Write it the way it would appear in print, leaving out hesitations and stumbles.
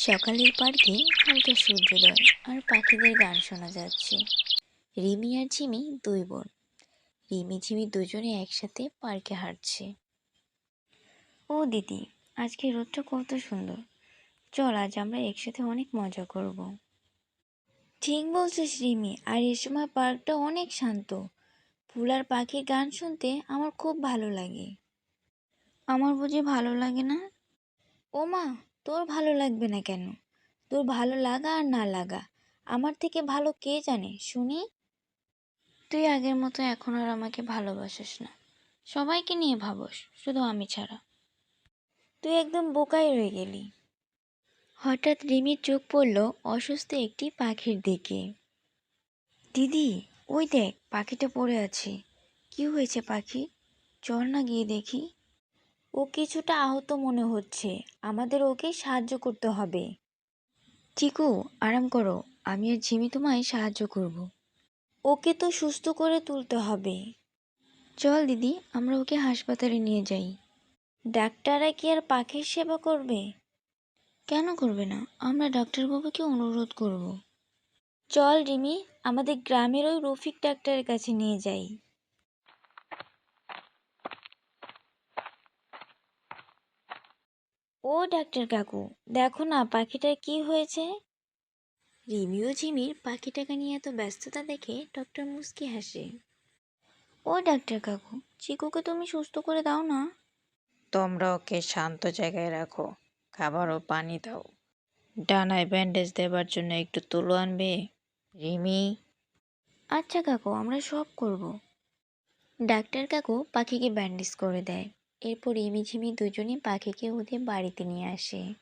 সকালের পার্কে হালকা সূর্যোদয় আর পাখিদের গান শোনা যাচ্ছে। রিমি আর ঝিমি দুই বোন। রিমি ঝিমি দুজনে একসাথে পার্কে হাঁটছে। ও দিদি, আজকে রোদটা কত সুন্দর। চল আজ আমরা একসাথে অনেক মজা করব। ঠিক বলছিস রিমি, আর এ সময় পার্কটা অনেক শান্ত। ফুল আর পাখির গান শুনতে আমার খুব ভালো লাগে। আমার বুঝি ভালো লাগে না? ও মা, তোর ভালো লাগবে না কেন? তোর ভালো লাগা আর না লাগা আমার থেকে ভালো কে জানে শুনি। তুই আগের মতো এখন আর আমাকে ভালোবাসিস না। সবাইকে নিয়ে ভাবস, শুধু আমি ছাড়া। তুই একদম বোকাই রয়ে গেলি। হঠাৎ রিমির চোখ পড়ল অসুস্থ একটি পাখির দিকে। দিদি, ওই দেখ পাখিটা পড়ে আছে। কি হয়েছে পাখি? চল না গিয়ে দেখি। ও কিছুটা আহত মনে হচ্ছে, আমাদের ওকে সাহায্য করতে হবে। চিকু, আরাম করো, আমি আর ঝিমি তোমায় সাহায্য করব। ওকে তো সুস্থ করে তুলতে হবে। চল দিদি, আমরা ওকে হাসপাতালে নিয়ে যাই। ডাক্তাররা কি আর পাখির সেবা করবে? কেন করবে না, আমরা ডাক্তারবাবুকে অনুরোধ করব। চল রিমি, আমাদের গ্রামের ওই রফিক ডাক্তারের কাছে নিয়ে যাই। ও ডাক্তার কাকু, দেখো না পাখিটার কি হয়েছে। রিমি ও ঝিমির পাখিটাকে নিয়ে এত ব্যস্ততা দেখে ডক্টর মুস্কি হাসে। ও ডাক্তার কাকু, চিকুকে তুমি সুস্থ করে দাও না। তোমরা ওকে শান্ত জায়গায় রাখো, খাবার ও পানি দাও। ডানায় ব্যান্ডেজ দেবার জন্য একটু তুলো আনবে। রিমি। আচ্ছা কাকু, আমরা সব করব। ডাক্তার কাকু পাখিকে ব্যান্ডেজ করে দেয়। এরপর রিমি ঝিমি দুজনে পাখিকে ওদের বাড়িতে নিয়ে আসে।